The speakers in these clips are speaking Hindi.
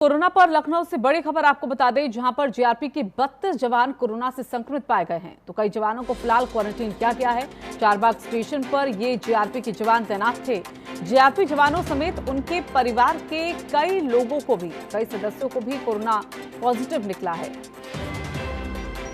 कोरोना पर लखनऊ से बड़ी खबर आपको बता दें, जहां पर जीआरपी के 32 जवान कोरोना से संक्रमित पाए गए हैं। तो कई जवानों को फिलहाल क्वारंटीन किया गया है। चारबाग स्टेशन पर ये जीआरपी के जवान तैनात थे। जीआरपी जवानों समेत उनके परिवार के कई लोगों को भी, कई सदस्यों को भी कोरोना पॉजिटिव निकला है।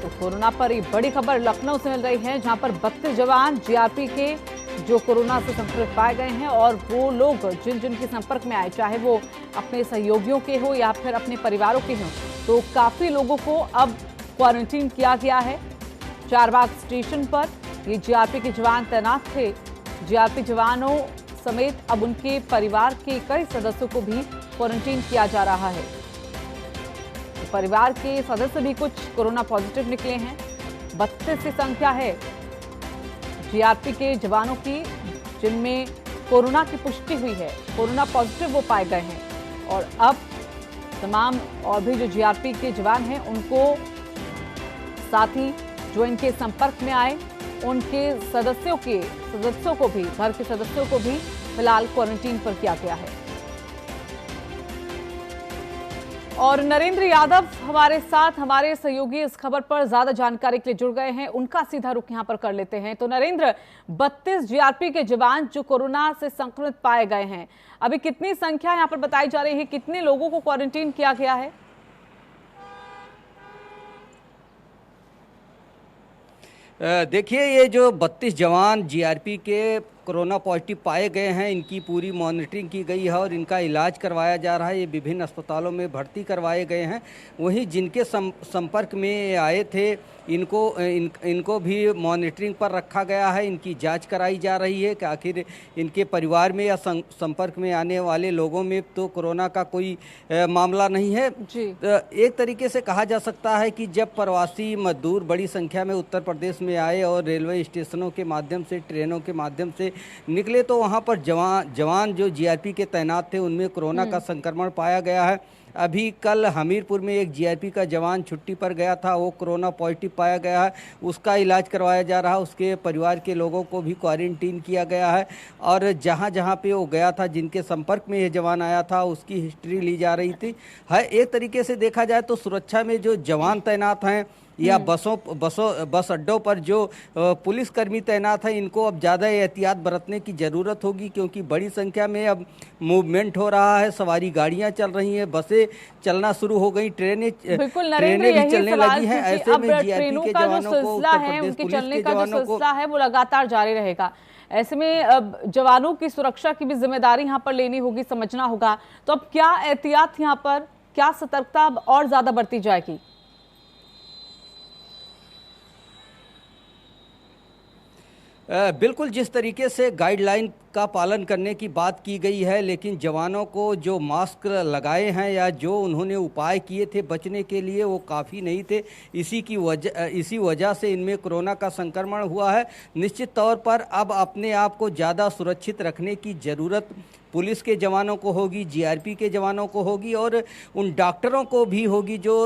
तो कोरोना पर एक बड़ी खबर लखनऊ से मिल रही है, जहां पर 32 जवान जीआरपी के जो कोरोना से संक्रमित पाए गए हैं और वो लोग जिन जिन के संपर्क में आए, चाहे वो अपने सहयोगियों के हो या फिर अपने परिवारों के हों, तो काफी लोगों को अब क्वारंटीन किया गया है। चारबाग स्टेशन पर ये जीआरपी के जवान तैनात थे। जीआरपी जवानों समेत अब उनके परिवार के कई सदस्यों को भी क्वारंटीन किया जा रहा है। तो परिवार के सदस्य भी कुछ कोरोना पॉजिटिव निकले हैं। 32 की संख्या है जीआरपी के जवानों की, जिनमें कोरोना की पुष्टि हुई है, कोरोना पॉजिटिव वो पाए गए हैं। और अब तमाम और भी जो जीआरपी के जवान हैं, उनको साथ ही जो इनके संपर्क में आए उनके सदस्यों को भी, घर के सदस्यों को भी फिलहाल क्वारंटीन पर किया गया है। और नरेंद्र यादव हमारे साथ, हमारे सहयोगी इस खबर पर ज्यादा जानकारी के लिए जुड़ गए हैं, उनका सीधा रुख यहां पर कर लेते हैं। तो नरेंद्र, 32 जीआरपी के जवान जो कोरोना से संक्रमित पाए गए हैं, अभी कितनी संख्या यहां पर बताई जा रही है, कितने लोगों को क्वारंटीन किया गया है? देखिए, ये जो 32 जवान जीआरपी के कोरोना पॉजिटिव पाए गए हैं, इनकी पूरी मॉनिटरिंग की गई है और इनका इलाज करवाया जा रहा है। ये विभिन्न अस्पतालों में भर्ती करवाए गए हैं। वहीं जिनके संपर्क में आए थे, इनको भी मॉनिटरिंग पर रखा गया है। इनकी जांच कराई जा रही है कि आखिर इनके परिवार में या संपर्क में आने वाले लोगों में तो कोरोना का कोई मामला नहीं है जी। एक तरीके से कहा जा सकता है कि जब प्रवासी मजदूर बड़ी संख्या में उत्तर प्रदेश में आए और रेलवे स्टेशनों के माध्यम से, ट्रेनों के माध्यम से निकले, तो वहां पर जवान जो जीआरपी के तैनात थे, उनमें कोरोना का संक्रमण पाया गया है। अभी कल हमीरपुर में एक जीआरपी का जवान छुट्टी पर गया था, वो कोरोना पॉजिटिव पाया गया है। उसका इलाज करवाया जा रहा है। उसके परिवार के लोगों को भी क्वारंटीन किया गया है। और जहां जहां पे वो गया था, जिनके संपर्क में ये जवान आया था, उसकी हिस्ट्री ली जा रही थी। है एक तरीके से देखा जाए तो सुरक्षा में जो जवान तैनात हैं या बस अड्डों पर जो पुलिसकर्मी तैनात हैं, इनको अब ज़्यादा एहतियात बरतने की ज़रूरत होगी, क्योंकि बड़ी संख्या में अब मूवमेंट हो रहा है। सवारी गाड़ियां चल रही हैं, बसें चलना शुरू हो गई, ट्रेनें भी चलने लगी हैं। ऐसे में जीआरपी के जवानों को, उत्तर प्रदेश पुलिस के जवानों को है वो लगातार जारी रहेगा। ऐसे में अब जवानों की सुरक्षा की भी जिम्मेदारी यहाँ पर लेनी होगी, समझना होगा। तो अब क्या एहतियात यहाँ पर, क्या सतर्कता अब और ज्यादा बरती जाएगी? बिल्कुल, जिस तरीके से गाइडलाइन का पालन करने की बात की गई है, लेकिन जवानों को जो मास्क लगाए हैं या जो उन्होंने उपाय किए थे बचने के लिए, वो काफ़ी नहीं थे। इसी वजह से इनमें कोरोना का संक्रमण हुआ है। निश्चित तौर पर अब अपने आप को ज़्यादा सुरक्षित रखने की ज़रूरत पुलिस के जवानों को होगी, जीआरपी के जवानों को होगी और उन डॉक्टरों को भी होगी जो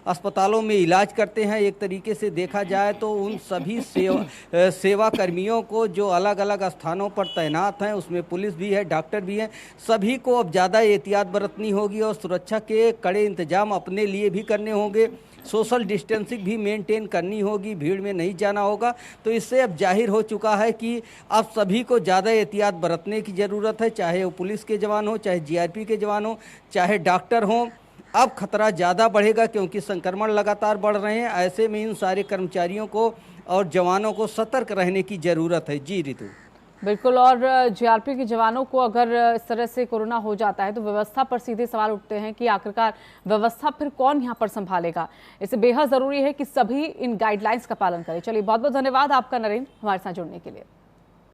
अस्पतालों में इलाज करते हैं। एक तरीके से देखा जाए तो उन सभी सेवा कर्मियों को जो अलग अलग स्थानों पर तैनात हैं, उसमें पुलिस भी है, डॉक्टर भी हैं, सभी को अब ज़्यादा एहतियात बरतनी होगी और सुरक्षा के कड़े इंतजाम अपने लिए भी करने होंगे। सोशल डिस्टेंसिंग भी मेंटेन करनी होगी, भीड़ में नहीं जाना होगा। तो इससे अब जाहिर हो चुका है कि अब सभी को ज़्यादा एहतियात बरतने की ज़रूरत है, चाहे वो पुलिस के जवान हो, चाहे जीआरपी के जवान हो, चाहे डॉक्टर हों। अब खतरा ज़्यादा बढ़ेगा क्योंकि संक्रमण लगातार बढ़ रहे हैं। ऐसे में इन सारे कर्मचारियों को और जवानों को सतर्क रहने की ज़रूरत है। जी रितु। बिल्कुल, और जीआरपी के जवानों को अगर इस तरह से कोरोना हो जाता है तो व्यवस्था पर सीधे सवाल उठते हैं कि आखिरकार व्यवस्था फिर कौन यहां पर संभालेगा। इससे बेहद जरूरी है कि सभी इन गाइडलाइंस का पालन करें। चलिए, बहुत बहुत धन्यवाद आपका नरेंद्र, हमारे साथ जुड़ने के लिए।